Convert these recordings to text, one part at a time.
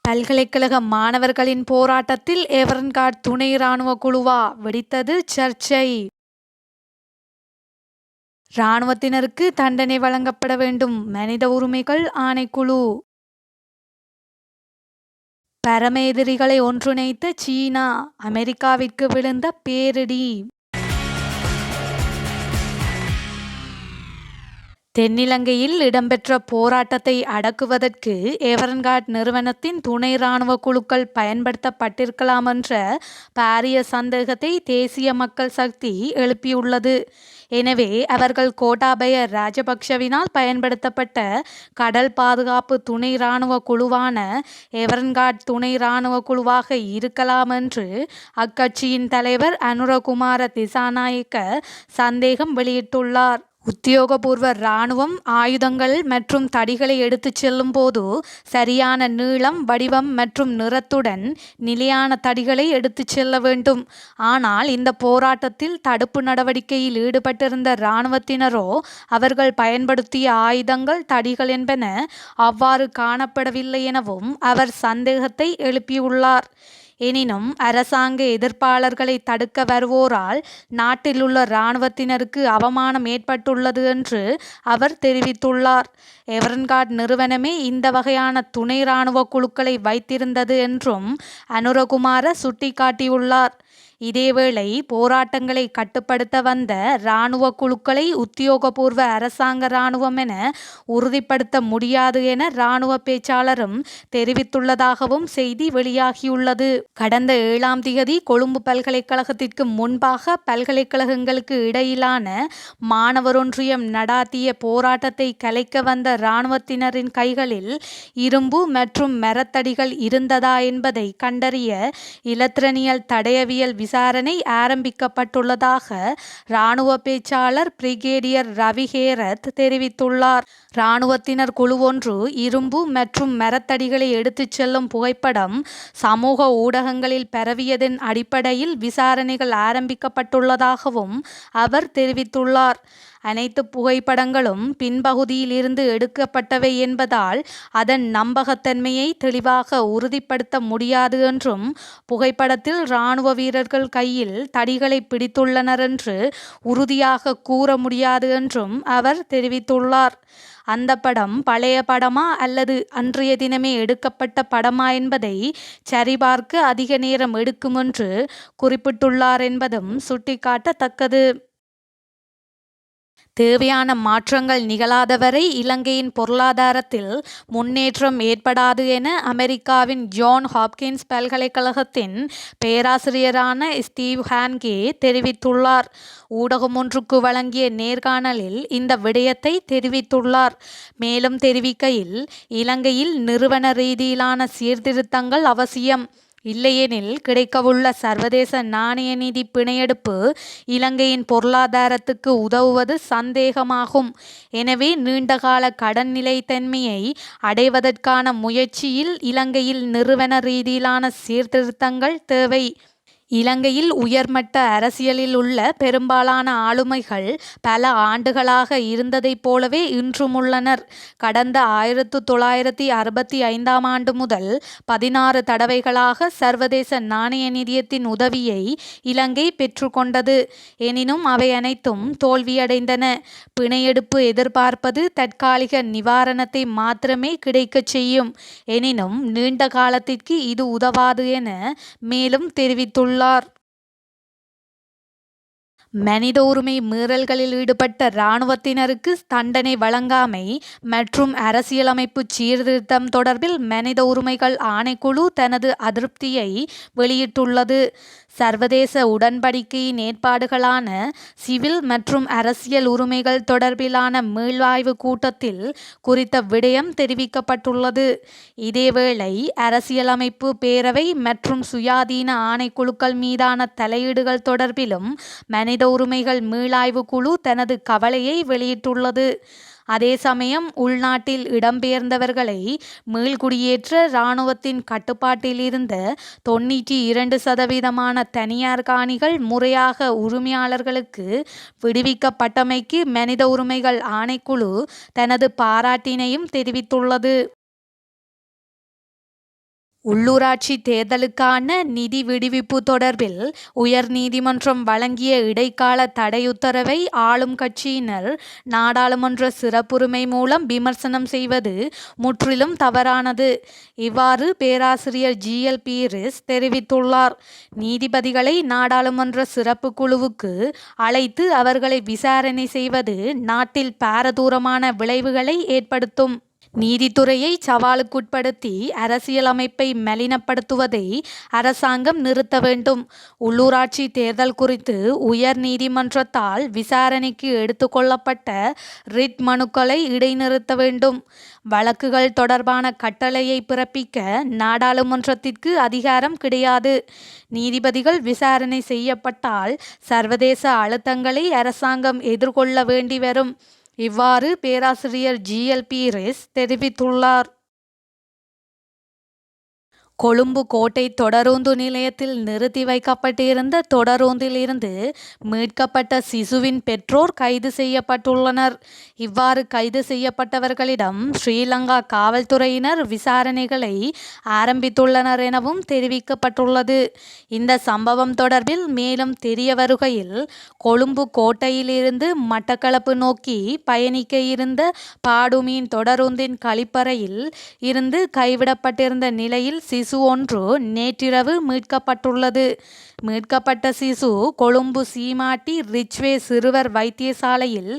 பல்கலைக்கழக மாணவர்களின் போராட்டத்தில் எவரன்கார்ட் துணை இராணுவ குழுவா வெடித்தது சர்ச்சை. இராணுவத்தினருக்கு தண்டனை வழங்கப்பட வேண்டும் மனித உரிமைகள் ஆணைக்குழு. பரம எதிரிகளை ஒன்றிணைத்த சீனா, அமெரிக்காவிற்கு விழுந்த பேரிடி. தென்னிலங்கையில் இடம்பெற்ற போராட்டத்தை அடக்குவதற்கு எவரன்கார்ட் நிறுவனத்தின் துணை இராணுவ குழுக்கள் பயன்படுத்தப்பட்டிருக்கலாம் என்ற பாரிய சந்தேகத்தை தேசிய மக்கள் சக்தி எழுப்பியுள்ளது. எனவே அவர்கள் கோட்டாபய ராஜபக்ஷவினால் பயன்படுத்தப்பட்ட கடல் பாதுகாப்பு துணை இராணுவ குழுவான எவரன்கார்ட் துணை இராணுவ குழுவாக இருக்கலாம் என்று அக்கட்சியின் தலைவர் அனுரகுமார திசாநாயக்க சந்தேகம் வெளியிட்டுள்ளார். உத்தியோகபூர்வ இராணுவம் ஆயுதங்கள் மற்றும் தடிகளை எடுத்துச் செல்லும் போது சரியான நீளம், வடிவம் மற்றும் நிறத்துடன் நிலையான தடிகளை எடுத்துச் செல்ல வேண்டும். ஆனால் இந்த போராட்டத்தில் தடுப்பு நடவடிக்கையில் ஈடுபட்டிருந்த இராணுவத்தினரோ அவர்கள் பயன்படுத்திய ஆயுதங்கள், தடிகள் என்பன அவ்வாறு காணப்படவில்லை எனவும் அவர் சந்தேகத்தை எழுப்பியுள்ளார். எனினும் அரசாங்க எதிர்ப்பாளர்களை தடுக்க வருவோரால் நாட்டில் உள்ள இராணுவத்தினருக்கு அவமானம் ஏற்பட்டுள்ளது என்று அவர் தெரிவித்துள்ளார். எவரன்கார்ட் நிறுவனமே இந்த வகையான துணை இராணுவ குழுக்களை வைத்திருந்தது என்றும் அனுரகுமார சுட்டிக்காட்டியுள்ளார். இதேவேளை போராட்டங்களை கட்டுப்படுத்த வந்த இராணுவ குழுக்களை உத்தியோகபூர்வ அரசாங்க இராணுவம் என உறுதிப்படுத்த முடியாது என இராணுவ பேச்சாளரும் தெரிவித்துள்ளதாகவும் செய்தி வெளியாகியுள்ளது. கடந்த 7ஆம் திகதி கொழும்பு பல்கலைக்கழகத்திற்கு முன்பாக பல்கலைக்கழகங்களுக்கு இடையிலான மாணவர் ஒன்றியம் நடாத்திய போராட்டத்தை கலைக்க வந்த இராணுவத்தினரின் கைகளில் இரும்பு மற்றும் மரத்தடிகள் இருந்ததா என்பதை கண்டறிய இலத்திரனியல் தடயவியல் விசாரணை ஆரம்பிக்கப்பட்டுள்ளதாக இராணுவ பேச்சாளர் பிரிகேடியர் ரவி ஹேரத் தெரிவித்துள்ளார். இராணுவத்தினர் குழு ஒன்று இரும்பு மற்றும் மரத்தடிகளை எடுத்துச் செல்லும் புகைப்படம் சமூக ஊடகங்களில் பரவியதன் அடிப்படையில் விசாரணைகள் ஆரம்பிக்கப்பட்டுள்ளதாகவும் அவர் தெரிவித்துள்ளார். அனைத்து புகைப்படங்களும் பின்பகுதியில் இருந்து எடுக்கப்பட்டவை என்பதால் அதன் நம்பகத்தன்மையை தெளிவாக உறுதிப்படுத்த முடியாது என்றும், புகைப்படத்தில் இராணுவ வீரர்கள் கையில் தடிகளை பிடித்துள்ளனர் என்று உறுதியாக கூற முடியாது என்றும் அவர் தெரிவித்துள்ளார். அந்த படம் பழைய படமா அல்லது அன்றைய தினமே எடுக்கப்பட்ட படமா என்பதை சரிபார்க்க அதிக நேரம் எடுக்கும் என்று குறிப்பிட்டுள்ளார் என்பதும் சுட்டிக்காட்டத்தக்கது. தேவையான மாற்றங்கள் நிகழாதவரை இலங்கையின் பொருளாதாரத்தில் முன்னேற்றம் ஏற்படாது என அமெரிக்காவின் ஜான் ஹாப்கின்ஸ் பல்கலைக்கழகத்தின் பேராசிரியரான ஸ்டீவ் ஹான்கே தெரிவித்துள்ளார். ஊடகம் ஒன்றுக்கு வழங்கிய நேர்காணலில் இந்த விடயத்தை தெரிவித்துள்ளார். மேலும் தெரிவிக்கையில், இலங்கையில் நிறுவன ரீதியிலான சீர்திருத்தங்கள் அவசியம். இல்லையெனில் கிடைக்கவுள்ள சர்வதேச நாணய நிதி பிணையெடுப்பு இலங்கையின் பொருளாதாரத்துக்கு உதவுவது சந்தேகமாகும். எனவே நீண்டகால கடன் நிலைத்தன்மையை அடைவதற்கான முயற்சியில் இலங்கையில் நிறுவன ரீதியிலான சீர்திருத்தங்கள் தேவை. இலங்கையில் உயர்மட்ட அரசியலில் உள்ள பெரும்பாலான ஆளுமைகள் பல ஆண்டுகளாக இருந்ததைப் போலவே இன்றும் உள்ளனர். கடந்த 1965ஆம் ஆண்டு முதல் 16 தடவைகளாக சர்வதேச நாணய நிதியத்தின் உதவியை இலங்கை பெற்றுக்கொண்டது. எனினும் அவை அனைத்தும் தோல்வியடைந்தன. பிணையெடுப்பு எதிர்பார்ப்பது தற்காலிக நிவாரணத்தை மாத்திரமே கிடைக்கச் செய்யும். எனினும் நீண்ட காலத்திற்கு இது உதவாது என மேலும் தெரிவித்துள்ளார். மனித உரிமை மீறல்களில் ஈடுபட்ட இராணுவத்தினருக்கு தண்டனை வழங்காமை மற்றும் அரசியலமைப்பு சீர்திருத்தம் தொடர்பில் மனித உரிமைகள் ஆணைக்குழு தனது அதிருப்தியை வெளியிட்டுள்ளது. சர்வதேச உடன்படிக்கையின் ஏற்பாடுகளான சிவில் மற்றும் அரசியல் உரிமைகள் தொடர்பிலான மீள்வாய்வு கூட்டத்தில் குறித்த விடயம் தெரிவிக்கப்பட்டுள்ளது. இதேவேளை அரசியலமைப்பு பேரவை மற்றும் சுயாதீன ஆணைக்குழுக்கள் மீதான தலையீடுகள் தொடர்பிலும் மனித உரிமைகள் மீளாய்வு குழு தனது கவலையை வெளியிட்டுள்ளது. அதே சமயம் உள்நாட்டில் இடம்பெயர்ந்தவர்களை மீள்குடியேற்ற இராணுவத்தின் கட்டுப்பாட்டில் இருந்த 92% தனியார் காணிகள் முறையாக உரிமையாளர்களுக்கு விடுவிக்கப்பட்டமைக்கு மனித உரிமைகள் ஆணைக்குழு தனது பாராட்டினையும் தெரிவித்துள்ளது. உள்ளூராட்சி தேர்தலுக்கான நிதி விடுவிப்பு தொடர்பில் உயர்நீதிமன்றம் வழங்கிய இடைக்கால தடையுத்தரவை ஆளும் கட்சியினர் நாடாளுமன்ற சிறப்புரிமை மூலம் விமர்சனம் செய்வது முற்றிலும் தவறானது. இவ்வாறு பேராசிரியர் ஜி.எல். பீரிஸ் தெரிவித்துள்ளார். நீதிபதிகளை நாடாளுமன்ற சிறப்பு குழுவுக்கு அழைத்து அவர்களை விசாரணை செய்வது நாட்டில் பாரதூரமான விளைவுகளை ஏற்படுத்தும். நீதித்துறையை சவாலுக்குட்படுத்தி அரசியலமைப்பை மலினப்படுத்துவதை அரசாங்கம் நிறுத்த வேண்டும். உள்ளூராட்சி தேர்தல் குறித்து உயர் நீதிமன்றத்தால் விசாரணைக்கு எடுத்துக்கொள்ளப்பட்ட ரிட் மனுக்களை இடைநிறுத்த வேண்டும். வழக்குகள் தொடர்பான கட்டளையை பிறப்பிக்க நாடாளுமன்றத்திற்கு அதிகாரம் கிடையாது. நீதிபதிகள் விசாரணை செய்யப்பட்டால் சர்வதேச அழுத்தங்களை அரசாங்கம் எதிர்கொள்ள வேண்டி வரும். இவ்வாறு பேராசிரியர் ஜி.எல். பீரிஸ் தெரிவித்துள்ளார். கொழும்பு கோட்டை தொடருந்து நிலையத்தில் நிறுத்தி வைக்கப்பட்டிருந்த தொடருந்திலிருந்து மீட்கப்பட்ட சிசுவின் பெற்றோர் கைது செய்யப்பட்டுள்ளனர். இவ்வாறு கைது செய்யப்பட்டவர்களிடம் ஸ்ரீலங்கா காவல்துறையினர் விசாரணைகளை ஆரம்பித்துள்ளனர் எனவும் தெரிவிக்கப்பட்டுள்ளது. இந்த சம்பவம் தொடர்பில் மேலும் தெரிய வருகையில், கொழும்பு கோட்டையிலிருந்து மட்டக்களப்பு நோக்கி பயணிக்க இருந்த பாடுமீன் தொடருந்தின் கழிப்பறையில் இருந்து கைவிடப்பட்டிருந்த நிலையில் சிசு ஒன்று நேற்றிரவு மீட்கப்பட்டுள்ளது. மீட்கப்பட்ட சிசு கொழும்பு சீமாட்டி ரிச்வே சிறுவர் வைத்தியசாலையில்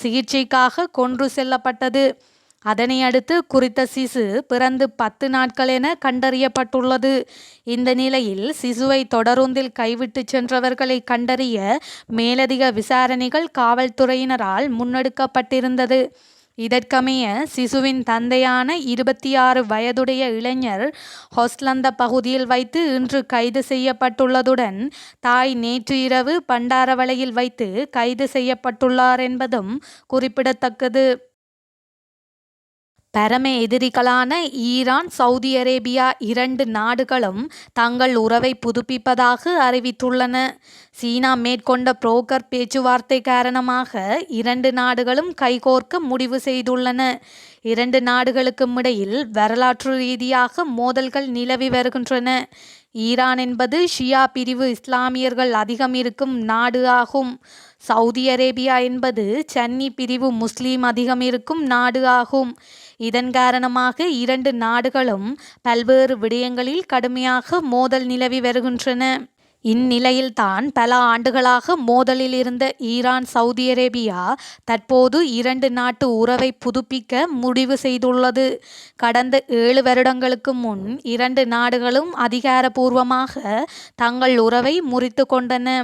சிகிச்சைக்காக கொண்டு செல்லப்பட்டது. அதனையடுத்து குறித்த சிசு பிறந்து 10 நாட்கள் என கண்டறியப்பட்டுள்ளது. இந்த நிலையில் சிசுவை தொடருந்தில் கைவிட்டு சென்றவர்களை கண்டறிய மேலதிக விசாரணைகள் காவல்துறையினரால் முன்னெடுக்கப்பட்டிருந்தது. இதற்கமைய சிசுவின் தந்தையான 26 வயதுடைய இளைஞர் ஹொஸ்லந்த பகுதியில் வைத்து இன்று கைது செய்யப்பட்டுள்ளதுடன், தாய் நேற்று இரவு பண்டாரவளையில் வைத்து கைது செய்யப்பட்டுள்ளார் என்பதும் குறிப்பிடத்தக்கது. பரம எதிரிகளான ஈரான், சவுதி அரேபியா இரண்டு நாடுகளும் தங்கள் உறவை புதுப்பிப்பதாக அறிவித்துள்ளன. சீனா மேற்கொண்ட புரோக்கர் பேச்சுவார்த்தை காரணமாக இரண்டு நாடுகளும் கைகோர்க்க முடிவு செய்துள்ளன. இரண்டு நாடுகளுக்கும் இடையில் வரலாற்று ரீதியாக மோதல்கள் நிலவி வருகின்றன. ஈரான் என்பது ஷியா பிரிவு இஸ்லாமியர்கள் அதிகம் இருக்கும் நாடு ஆகும். சவுதி அரேபியா என்பது சன்னி பிரிவு முஸ்லீம் அதிகம் இருக்கும் நாடு ஆகும். இதன் காரணமாக இரண்டு நாடுகளும் பல்வேறு விடயங்களில் கடுமையாக மோதல் நிலவி வருகின்றன. இந்நிலையில்தான் பல ஆண்டுகளாக மோதலில் இருந்த ஈரான், சவுதி அரேபியா தற்போது இரண்டு நாட்டு உறவை புதுப்பிக்க முடிவு செய்துள்ளது. கடந்த 7 வருடங்களுக்கு முன் இரண்டு நாடுகளும் அதிகாரபூர்வமாக தங்கள் உறவை முறித்து கொண்டன.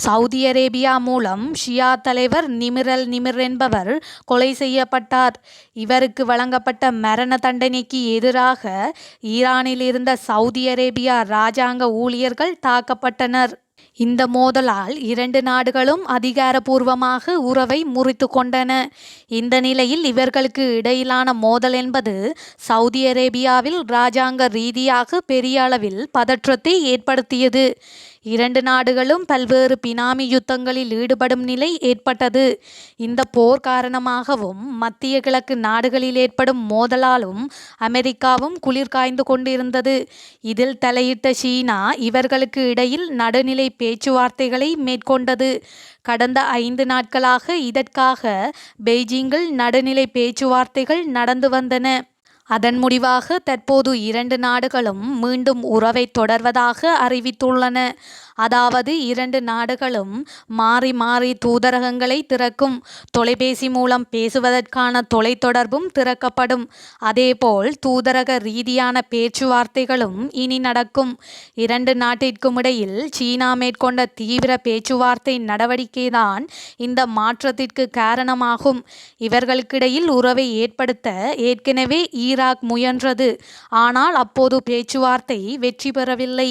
சவுதி அரேபியா மூலம் ஷியா தலைவர் நிமிர் என்பவர் கொலை செய்யப்பட்டார். இவருக்கு வழங்கப்பட்ட மரண தண்டனைக்கு எதிராக ஈரானில் இருந்த சவுதி அரேபியா இராஜாங்க ஊழியர்கள் தாக்கப்பட்டனர். இந்த மோதலால் இரண்டு நாடுகளும் அதிகாரபூர்வமாக உறவை முறித்து கொண்டன. இந்த நிலையில் இவர்களுக்கு இடையிலான மோதல் என்பது சவுதி அரேபியாவில் இராஜாங்க ரீதியாக பெரிய அளவில் பதற்றத்தை ஏற்படுத்தியது. இரண்டு நாடுகளும் பல்வேறு பினாமி யுத்தங்களில் ஈடுபடும் நிலை ஏற்பட்டது. இந்த போர் காரணமாகவும் மத்திய கிழக்கு நாடுகளில் ஏற்படும் மோதலாலும் அமெரிக்காவும் குளிர் காய்ந்து கொண்டிருந்தது. இதில் தலையிட்ட சீனா இவர்களுக்கு இடையில் நடுநிலை பேச்சுவார்த்தைகளை மேற்கொண்டது. கடந்த 5 நாட்களாக இதற்காக பெய்ஜிங்கில் நடுநிலை பேச்சுவார்த்தைகள் நடந்து வந்தன. அதன் முடிவாக தற்போது இரண்டு நாடுகளும் மீண்டும் உறவை தொடர்வதாக அறிவித்துள்ளன. அதாவது இரண்டு நாடுகளும் மாறி மாறி தூதரகங்களை திறக்கும். தொலைபேசி மூலம் பேசுவதற்கான தொலைத்தொடர்பும் திறக்கப்படும். அதேபோல் தூதரக ரீதியான பேச்சுவார்த்தைகளும் இனி நடக்கும். இரண்டு நாட்டிற்கும் இடையில் சீனா மேற்கொண்ட தீவிர பேச்சுவார்த்தை நடவடிக்கைதான் இந்த மாற்றத்திற்கு காரணமாகும். இவர்களுக்கிடையில் உறவை ஏற்படுத்த ஏற்கனவே ஈராக் முயன்றது. ஆனால் அப்போது பேச்சுவார்த்தை வெற்றி பெறவில்லை.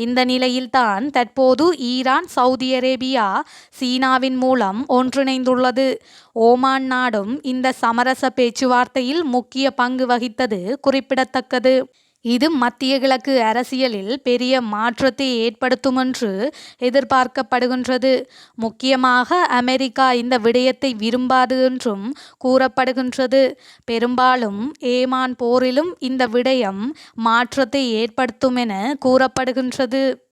இந்த நிலையில்தான் தற்போது ஈரான், சவுதி அரேபியா சீனாவின் மூலம் ஒன்றிணைந்துள்ளது. ஓமான் நாடும் இந்த சமரச பேச்சுவார்த்தையில் முக்கிய பங்கு வகித்தது குறிப்பிடத்தக்கது. இது மத்திய கிழக்கு அரசியலில் பெரிய மாற்றத்தை ஏற்படுத்தும் என்று எதிர்பார்க்கப்படுகின்றது. முக்கியமாக அமெரிக்கா இந்த விடயத்தை விரும்பாது என்றும் கூறப்படுகின்றது. பெரும்பாலும் ஏமான் போரிலும் இந்த விடயம் மாற்றத்தை ஏற்படுத்தும் என கூறப்படுகின்றது.